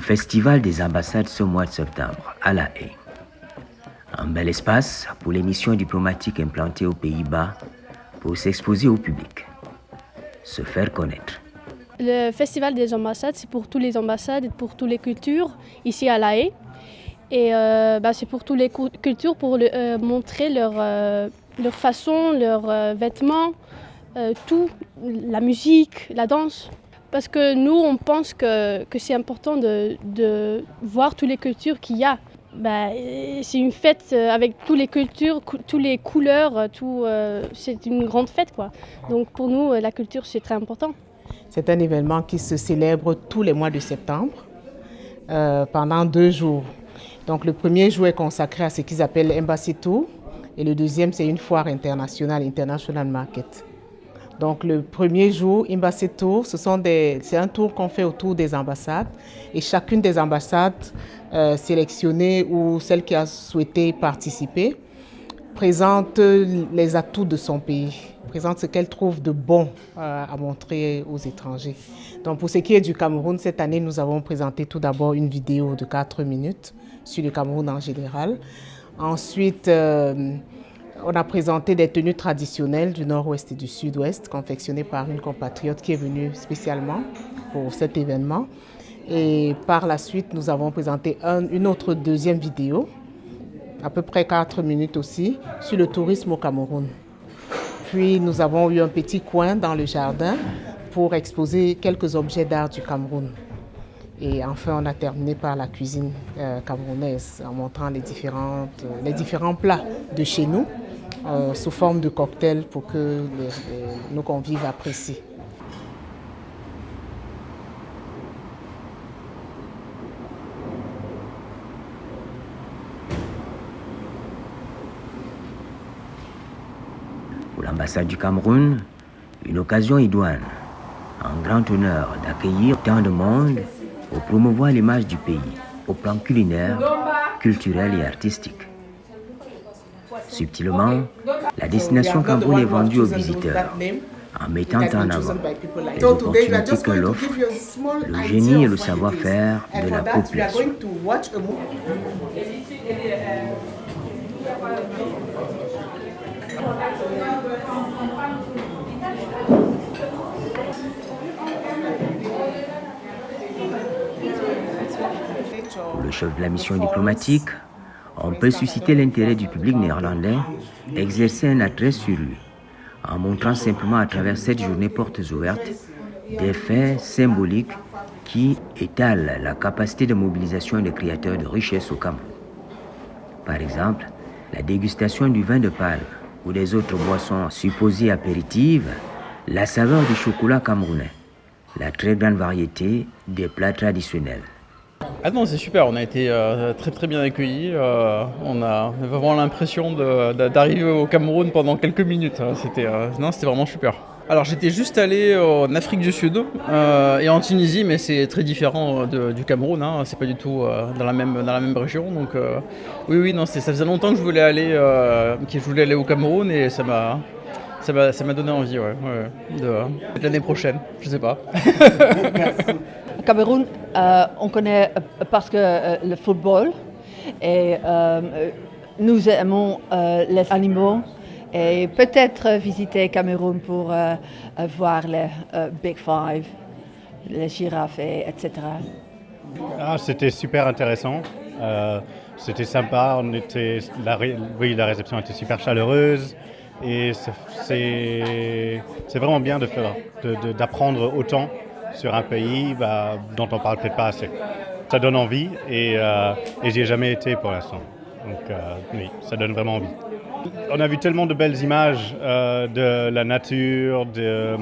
Festival des ambassades ce mois de septembre à La Haye. Un bel espace pour les missions diplomatiques implantées aux Pays-Bas pour s'exposer au public, se faire connaître. Le Festival des ambassades, c'est pour toutes les ambassades et pour toutes les cultures ici à La Haye. Et c'est pour toutes les cultures pour montrer leur façon, leurs vêtements, tout, la musique, la danse. Parce que nous, on pense que c'est important de voir toutes les cultures qu'il y a. C'est une fête avec toutes les cultures, toutes les couleurs, c'est une grande fête, quoi. Donc pour nous, la culture, c'est très important. C'est un événement qui se célèbre tous les mois de septembre, pendant 2 jours. Donc le premier jour est consacré à ce qu'ils appellent Embassy Tour et le deuxième, c'est une foire internationale, International Market. Donc le premier jour, Embassy Tour, c'est un tour qu'on fait autour des ambassades et chacune des ambassades sélectionnées ou celle qui a souhaité participer présente les atouts de son pays, présente ce qu'elle trouve de bon à montrer aux étrangers. Donc pour ce qui est du Cameroun, cette année, nous avons présenté tout d'abord une vidéo de 4 minutes sur le Cameroun en général. Ensuite, on a présenté des tenues traditionnelles du nord-ouest et du sud-ouest, confectionnées par une compatriote qui est venue spécialement pour cet événement. Et par la suite, nous avons présenté une autre deuxième vidéo, à peu près 4 minutes aussi, sur le tourisme au Cameroun. Puis nous avons eu un petit coin dans le jardin pour exposer quelques objets d'art du Cameroun. Et enfin, on a terminé par la cuisine camerounaise en montrant les différents plats de chez nous sous forme de cocktails pour que nos convives apprécient. Pour l'ambassade du Cameroun, une occasion idoine, un grand honneur d'accueillir tant de monde pour promouvoir l'image du pays au plan culinaire, culturel et artistique. Subtilement, la destination Cameroun est vendue aux visiteurs en mettant en avant les opportunités que l'offre, le génie et le savoir-faire de la population. Pour le chef de la mission diplomatique, on peut susciter l'intérêt du public néerlandais, exercer un attrait sur lui, en montrant simplement à travers cette journée portes ouvertes des faits symboliques qui étalent la capacité de mobilisation des créateurs de richesses au Cameroun. Par exemple, la dégustation du vin de palme ou des autres boissons supposées apéritives, la saveur du chocolat camerounais, la très grande variété des plats traditionnels. Ah non, c'est super, on a été très très bien accueillis, on a vraiment l'impression d'arriver au Cameroun pendant quelques minutes, c'était vraiment super. Alors j'étais juste allé en Afrique du Sud et en Tunisie, mais c'est très différent du Cameroun, c'est pas du tout dans la même région, donc oui, ça faisait longtemps que je voulais aller au Cameroun et ça m'a donné envie de l'année prochaine, je sais pas. Au Cameroun, on connaît parce que le football et nous aimons les animaux et peut-être visiter Cameroun pour voir les Big Five, les girafes, etc. C'était super intéressant, c'était sympa, la réception était super chaleureuse et c'est vraiment bien d'apprendre autant sur un pays dont on parle peut-être pas assez. Ça donne envie et j'y ai jamais été pour l'instant. Donc oui, ça donne vraiment envie. On a vu tellement de belles images de la nature, de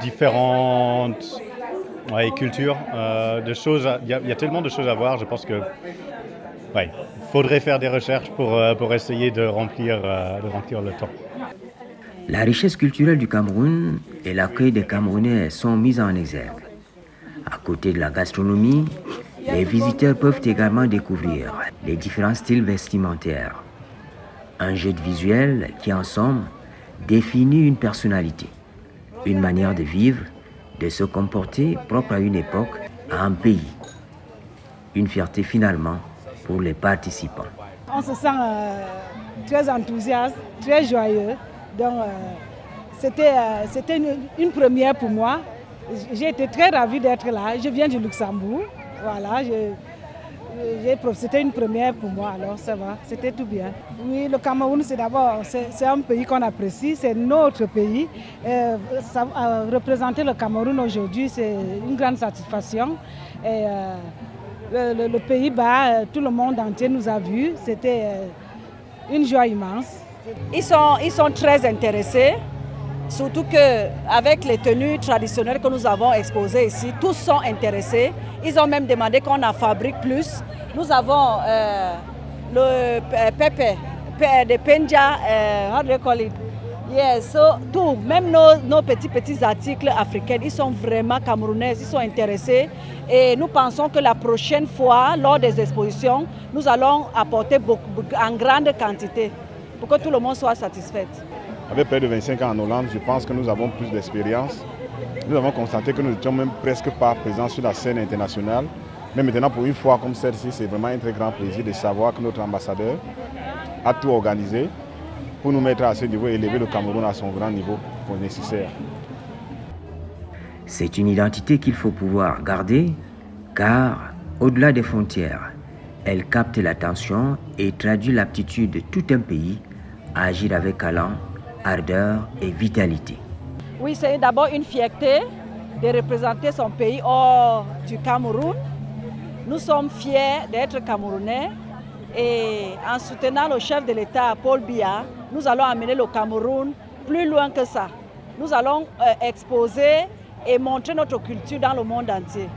différentes cultures, de choses. Il y a tellement de choses à voir. Je pense que faudrait faire des recherches pour essayer de remplir le temps. La richesse culturelle du Cameroun et l'accueil des Camerounais sont mis en exergue. À côté de la gastronomie, les visiteurs peuvent également découvrir les différents styles vestimentaires. Un jeu de visuel qui, en somme, définit une personnalité, une manière de vivre, de se comporter propre à une époque, à un pays. Une fierté finalement pour les participants. On se sent très enthousiaste, très joyeux. Donc c'était une première pour moi. J'ai été très ravie d'être là. Je viens du Luxembourg. Voilà, c'était une première pour moi, alors ça va, c'était tout bien. Oui, le Cameroun, c'est un pays qu'on apprécie, c'est notre pays. Représenter le Cameroun aujourd'hui, c'est une grande satisfaction. Et, le Pays-Bas, tout le monde entier nous a vus, c'était une joie immense. Ils sont très intéressés. Surtout qu'avec les tenues traditionnelles que nous avons exposées ici, tous sont intéressés. Ils ont même demandé qu'on en fabrique plus. Nous avons le pepe, de penja, how do you call it? Yes, so, tout, même nos petits articles africains, ils sont vraiment camerounais, ils sont intéressés. Et nous pensons que la prochaine fois, lors des expositions, nous allons apporter en grande quantité pour que tout le monde soit satisfait. Avec près de 25 ans en Hollande, je pense que nous avons plus d'expérience. Nous avons constaté que nous n'étions même presque pas présents sur la scène internationale. Mais maintenant, pour une fois comme celle-ci, c'est vraiment un très grand plaisir de savoir que notre ambassadeur a tout organisé pour nous mettre à ce niveau et élever le Cameroun à son grand niveau nécessaire. C'est une identité qu'il faut pouvoir garder, car au-delà des frontières, elle capte l'attention et traduit l'aptitude de tout un pays à agir avec talent, ardeur et vitalité. Oui, c'est d'abord une fierté de représenter son pays hors du Cameroun. Nous sommes fiers d'être Camerounais et en soutenant le chef de l'État, Paul Biya, nous allons amener le Cameroun plus loin que ça. Nous allons exposer et montrer notre culture dans le monde entier.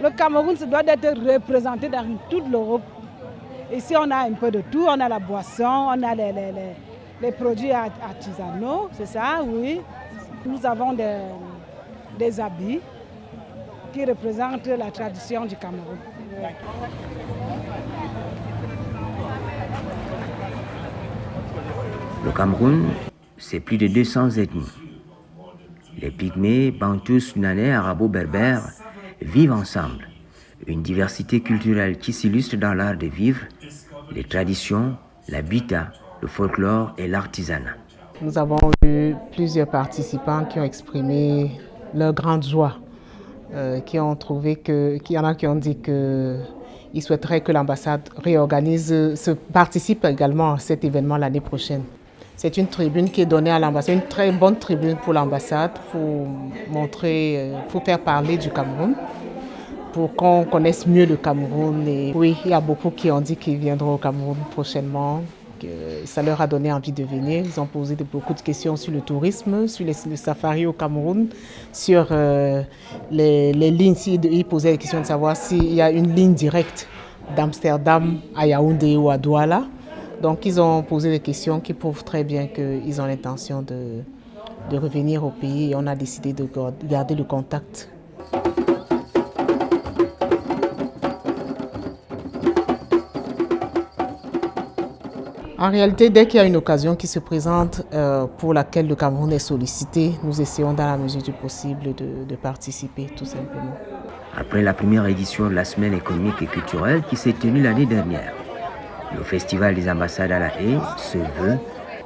Le Cameroun se doit d'être représenté dans toute l'Europe. Ici, on a un peu de tout. On a la boisson, on a les produits artisanaux, c'est ça, oui. Nous avons des habits qui représentent la tradition du Cameroun. Le Cameroun, c'est plus de 200 ethnies. Les Pygmées, Bantous, Sunanais, Arabo-Berbères vivent ensemble. Une diversité culturelle qui s'illustre dans l'art de vivre, les traditions, l'habitat, le folklore et l'artisanat. Nous avons eu plusieurs participants qui ont exprimé leur grande joie, qui ont trouvé qu'il y en a qui ont dit qu'ils souhaiteraient que l'ambassade participe également à cet événement l'année prochaine. C'est une tribune qui est donnée à l'ambassade, une très bonne tribune pour l'ambassade, pour montrer, pour faire parler du Cameroun, pour qu'on connaisse mieux le Cameroun. Et oui, il y a beaucoup qui ont dit qu'ils viendront au Cameroun prochainement. Ça leur a donné envie de venir. Ils ont posé beaucoup de questions sur le tourisme, sur les safaris au Cameroun, sur les lignes. Ils posaient la question de savoir s'il y a une ligne directe d'Amsterdam à Yaoundé ou à Douala. Donc ils ont posé des questions qui prouvent très bien qu'ils ont l'intention de revenir au pays et on a décidé de garder le contact. En réalité, dès qu'il y a une occasion qui se présente pour laquelle le Cameroun est sollicité, nous essayons dans la mesure du possible de participer, tout simplement. Après la première édition de la Semaine économique et culturelle qui s'est tenue l'année dernière, le Festival des ambassades à La Haye se veut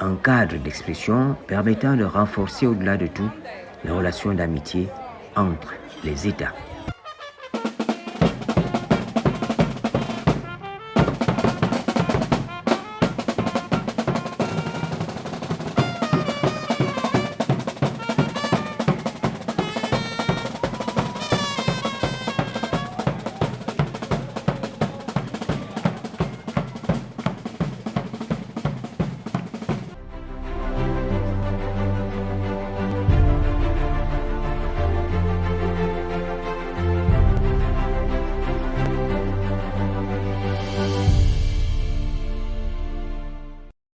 un cadre d'expression permettant de renforcer au-delà de tout les relations d'amitié entre les États.